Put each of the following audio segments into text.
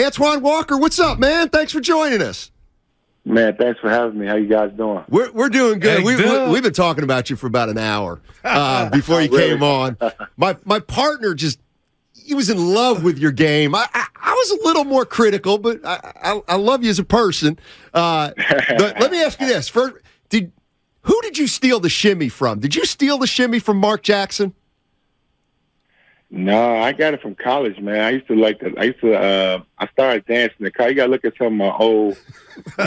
Antoine Walker, what's up, man? Thanks for joining us. Man, thanks for having me. How you guys doing? We're doing good. Hey, We've been talking about you for about an hour before you came on. My partner he was in love with your game. I was a little more critical, but I love you as a person. But let me ask you this: first, who did you steal the shimmy from? Did you steal the shimmy from Mark Jackson? No, I got it from college, man. I started dancing in the car. You got to look at some of my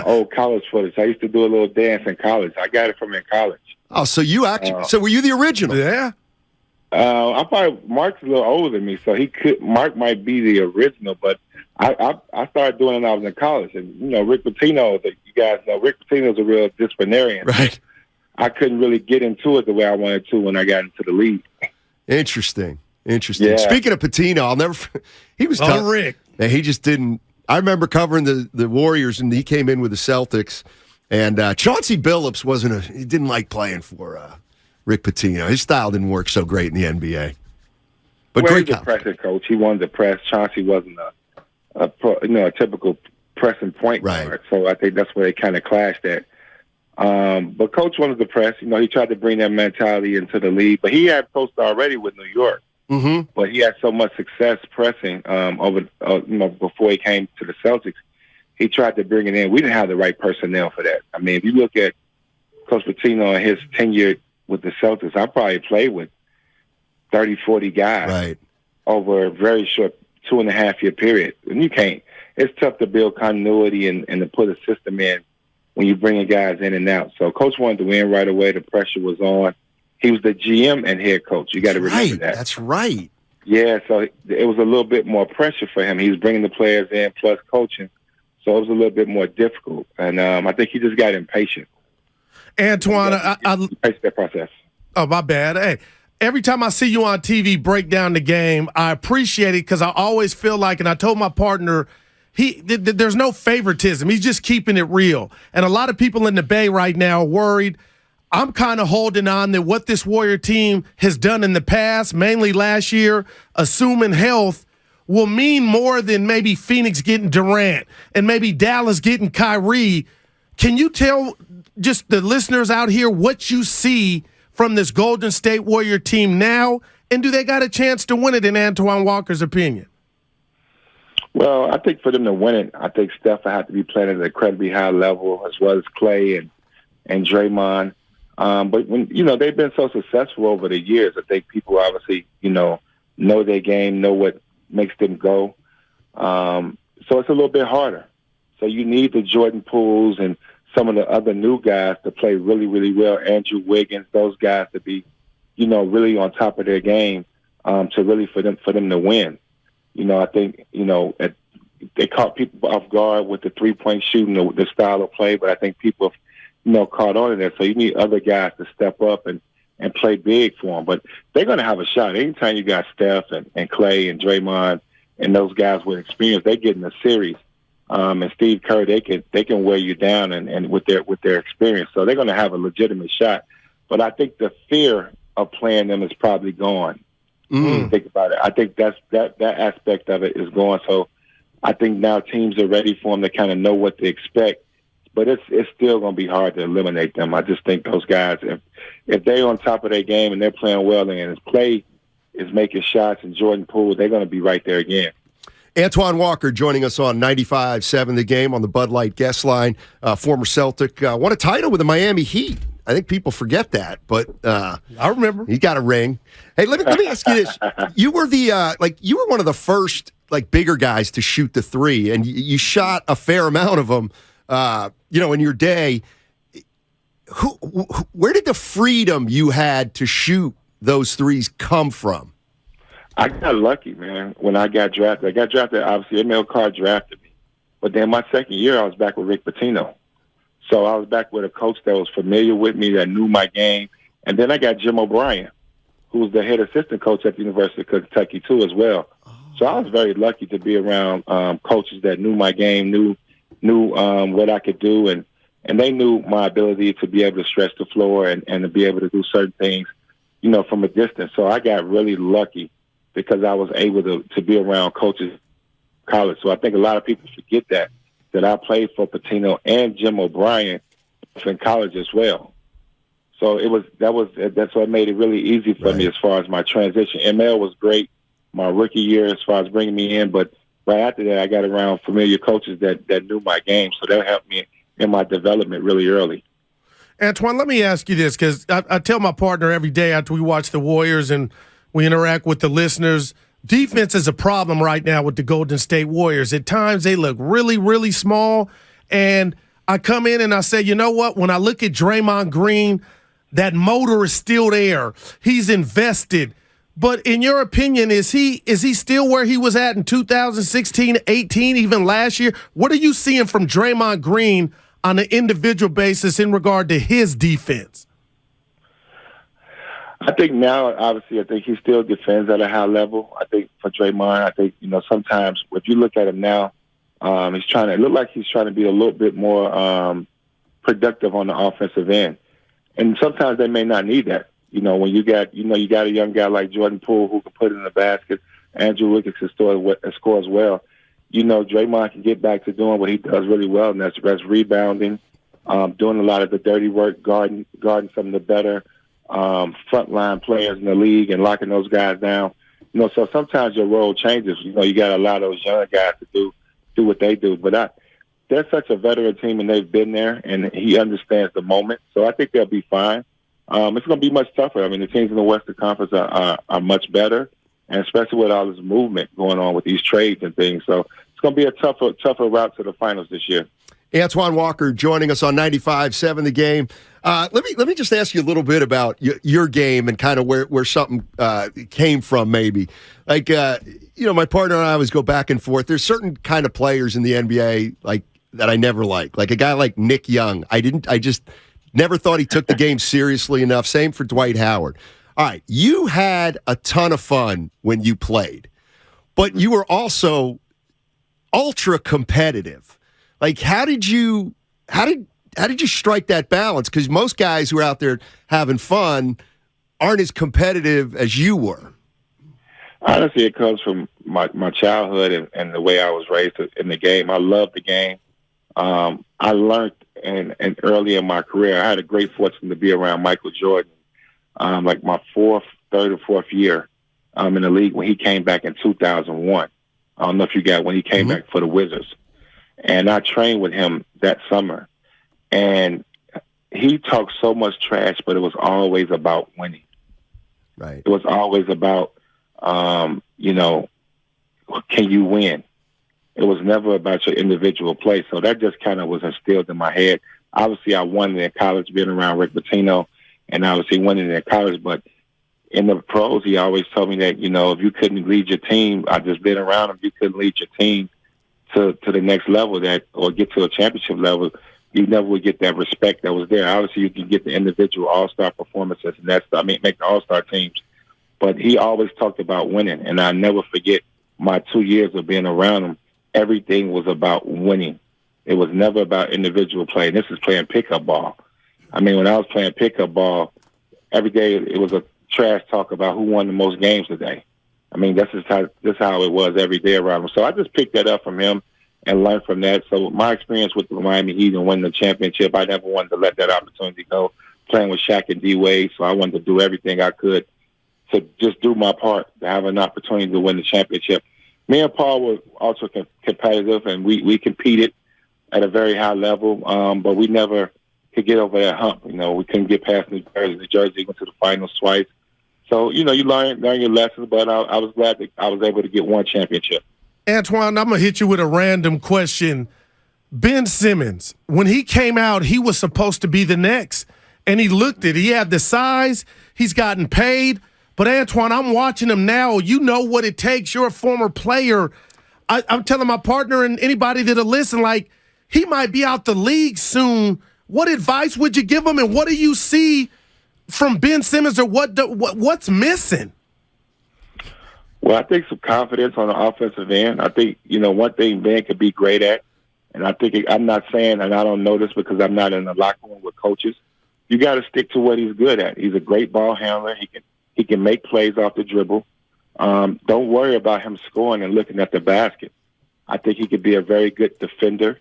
old college footage. I used to do a little dance in college. I got it from in college. Oh, so you actually? So were you the original? Yeah. Mark's a little older than me, so Mark might be the original, but I started doing it when I was in college. And, Rick Pitino, you guys know, Rick Pitino's a real disciplinarian. Right. I couldn't really get into it the way I wanted to when I got into the league. Interesting. Yeah. Speaking of Pitino, he was tough. Rick. Man, he just didn't. I remember covering the Warriors, and he came in with the Celtics, and Chauncey Billups he didn't like playing for Rick Pitino. His style didn't work so great in the NBA. But great he's a pressing coach. He wanted to press. Chauncey wasn't a typical pressing point guard. Right. So I think that's where they kind of clashed at. But Coach wanted to press. He tried to bring that mentality into the league. But he had coached already with New York. Mm-hmm. But he had so much success pressing before he came to the Celtics. He tried to bring it in. We didn't have the right personnel for that. I mean, if you look at Coach Pitino and his tenure with the Celtics, I probably played with 30, 40 guys right. over a very short 2.5-year period. And you can't. It's tough to build continuity and to put a system in when you're bringing guys in and out. So Coach wanted to win right away. The pressure was on. He was the GM and head coach. You got to remember that. That's right. Yeah, so it was a little bit more pressure for him. He was bringing the players in plus coaching, so it was a little bit more difficult. And I think he just got impatient. Antoine, impatient that process. Oh, my bad. Hey, every time I see you on TV break down the game, I appreciate it because I always feel like, and I told my partner, there's no favoritism. He's just keeping it real. And a lot of people in the Bay right now are worried. I'm kind of holding on that what this Warrior team has done in the past, mainly last year, assuming health, will mean more than maybe Phoenix getting Durant and maybe Dallas getting Kyrie. Can you tell just the listeners out here what you see from this Golden State Warrior team now, and do they got a chance to win it in Antoine Walker's opinion? Well, I think for them to win it, I think Steph will have to be playing at an incredibly high level, as well as Clay and Draymond. But when they've been so successful over the years, I think people obviously know their game, know what makes them go. So it's a little bit harder. So you need the Jordan Pooles and some of the other new guys to play really, really well. Andrew Wiggins, those guys to be, really on top of their game to really for them to win. I think they caught people off guard with the 3-point shooting, the style of play, but I think people have caught on to that. So you need other guys to step up and play big for them. But they're going to have a shot. Anytime you got Steph and Clay and Draymond and those guys with experience, they get in the series. And Steve Kerr, they can wear you down and with their experience. So they're going to have a legitimate shot. But I think the fear of playing them is probably gone. When you think about it, I think that aspect of it is gone. So I think now teams are ready for them to kind of know what to expect. But it's still going to be hard to eliminate them. I just think those guys, if they're on top of their game and they're playing well and his play is making shots and Jordan Poole, they're going to be right there again. Antoine Walker joining us on 95.7 The Game on the Bud Light guest line, former Celtic. Won a title with the Miami Heat. I think people forget that, but I remember. He got a ring. Hey, let me ask you this. You were you were one of the first bigger guys to shoot the three, and you shot a fair amount of them. In your day, where did the freedom you had to shoot those threes come from? I got lucky, man, when I got drafted. Obviously, Emil Carr drafted me. But then my second year, I was back with Rick Pitino. So I was back with a coach that was familiar with me, that knew my game. And then I got Jim O'Brien, who was the head assistant coach at the University of Kentucky, too, as well. So I was very lucky to be around coaches that knew my game, knew what I could do, and they knew my ability to be able to stretch the floor and to be able to do certain things, from a distance. So I got really lucky because I was able to be around coaches college. So I think a lot of people forget that I played for Pitino and Jim O'Brien in college as well. So that's what made it really easy for me as far as my transition. ML was great my rookie year as far as bringing me in, but right after that, I got around familiar coaches that knew my game, so that helped me in my development really early. Antoine, let me ask you this, because I tell my partner every day after we watch the Warriors and we interact with the listeners, defense is a problem right now with the Golden State Warriors. At times, they look really, really small, and I come in and I say, you know what? When I look at Draymond Green, that motor is still there. He's invested. But in your opinion, is he still where he was at in 2016, 18, even last year? What are you seeing from Draymond Green on an individual basis in regard to his defense? I think now, obviously, I think he still defends at a high level. I think for Draymond, I think, sometimes if you look at him now, it look like he's trying to be a little bit more productive on the offensive end. And sometimes they may not need that. When you got a young guy like Jordan Poole who can put it in the basket, Andrew Wiggins can score as well. Draymond can get back to doing what he does really well, and that's rebounding, doing a lot of the dirty work, guarding some of the better frontline players in the league and locking those guys down. So sometimes your role changes. You got to allow those young guys to do what they do. But they're such a veteran team, and they've been there, and he understands the moment. So I think they'll be fine. It's going to be much tougher. I mean, the teams in the Western Conference are much better, and especially with all this movement going on with these trades and things. So it's going to be a tougher route to the finals this year. Antoine Walker joining us on 95.7 The Game. Let me just ask you a little bit about your game and kind of where something came from, maybe. Like, my partner and I always go back and forth. There's certain kind of players in the NBA that I never liked. Like a guy like Nick Young. I just never thought he took the game seriously enough. Same for Dwight Howard. All right, you had a ton of fun when you played, but you were also ultra competitive. Like, how did you strike that balance? Because most guys who are out there having fun aren't as competitive as you were. Honestly, it comes from my childhood and the way I was raised in the game. I loved the game. I learned and early in my career, I had a great fortune to be around Michael Jordan, like my third or fourth year in the league when he came back in 2001. I don't know if you got when he came back for the Wizards. And I trained with him that summer. And he talked so much trash, but it was always about winning. Right. It was always about, can you win? It was never about your individual play. So that just kind of was instilled in my head. Obviously, I won it in college being around Rick Pitino, and obviously winning in college. But in the pros, he always told me that, if you couldn't lead your team, I just been around him, you couldn't lead your team to the next level or get to a championship level, you never would get that respect that was there. Obviously, you can get the individual all-star performances and make the all-star teams. But he always talked about winning, and I never forget my 2 years of being around him. Everything was about winning. It was never about individual play. And this is playing pickup ball. I mean, when I was playing pickup ball, every day it was a trash talk about who won the most games today. I mean, this is how it was every day around him. So I just picked that up from him and learned from that. So my experience with the Miami Heat and winning the championship, I never wanted to let that opportunity go, playing with Shaq and D-Wade. So I wanted to do everything I could to just do my part, to have an opportunity to win the championship. Me and Paul were also competitive, and we competed at a very high level, but we never could get over that hump. We couldn't get past New Jersey. New Jersey went to the finals twice. So, you learn your lessons, but I was glad that I was able to get one championship. Antoine, I'm going to hit you with a random question. Ben Simmons, when he came out, he was supposed to be the next, and he looked it. He had the size. He's gotten paid. But, Antoine, I'm watching him now. You know what it takes. You're a former player. I'm telling my partner and anybody that'll listen, he might be out the league soon. What advice would you give him, and what do you see from Ben Simmons, or what's missing? Well, I think some confidence on the offensive end. I think, one thing Ben could be great at, and I think I'm not saying, and I don't know this because I'm not in the locker room with coaches, you got to stick to what he's good at. He's a great ball handler. He can make plays off the dribble. Don't worry about him scoring and looking at the basket. I think he could be a very good defender.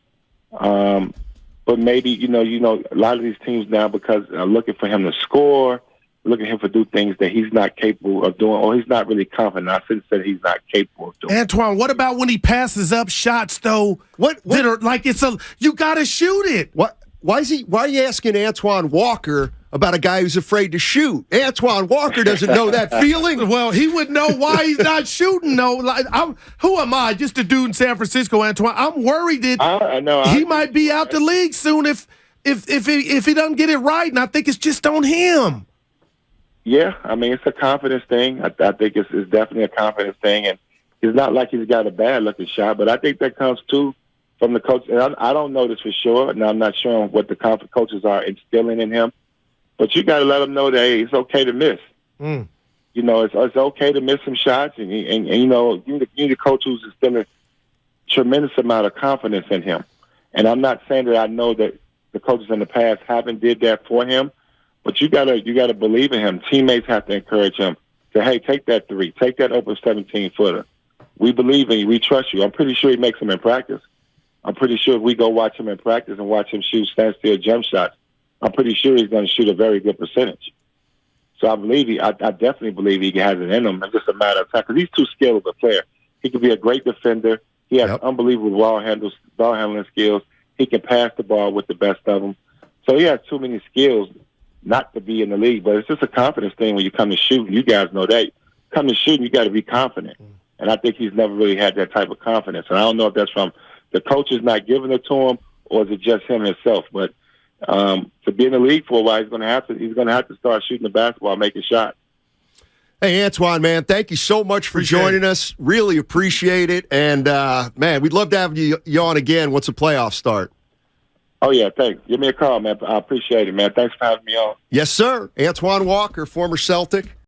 But maybe, you know, a lot of these teams now, because are looking for him to score, looking at him to do things that he's not capable of doing, or he's not really confident. I shouldn't say he's not capable of doing. Antoine, what about when he passes up shots, though? What? That are like you got to shoot it. What? Why are you asking Antoine Walker about a guy who's afraid to shoot? Antoine Walker doesn't know that feeling. Well, he would know why he's not shooting, though. Like, who am I? Just a dude in San Francisco, Antoine. I'm worried that he might be out the league soon if he doesn't get it right, and I think it's just on him. Yeah, I mean, it's a confidence thing. I think it's definitely a confidence thing, and it's not like he's got a bad-looking shot, but I think that comes, too, from the coach. And I don't know this for sure, and I'm not sure what the coaches are instilling in him, but you got to let him know that, hey, it's okay to miss. You know, it's okay to miss some shots, and you know, you need a coach who's instilling a tremendous amount of confidence in him. And I'm not saying that I know that the coaches in the past haven't did that for him, but you gotta believe in him. Teammates have to encourage him. Say, hey, take that 3, take that open 17-footer. We believe in you. We trust you. I'm pretty sure he makes them in practice. I'm pretty sure if we go watch him in practice and watch him shoot standstill jump shots, I'm pretty sure he's going to shoot a very good percentage. So I definitely believe he has it in him. It's just a matter of time because he's too skilled of a player. He could be a great defender. He has unbelievable ball handling skills. He can pass the ball with the best of them. So he has too many skills not to be in the league. But it's just a confidence thing when you come to shoot. You guys know that. Come to shoot, you got to be confident. And I think he's never really had that type of confidence. And I don't know if that's from the coaches not giving it to him or is it just him himself. But to be in the league for a while, he's going to have to start shooting the basketball, making shots. Hey, Antoine, man, thank you so much for joining us. Really appreciate it. And, man, we'd love to have you on again once the playoffs start. Oh, yeah, thanks. Give me a call, man. I appreciate it, man. Thanks for having me on. Yes, sir. Antoine Walker, former Celtic.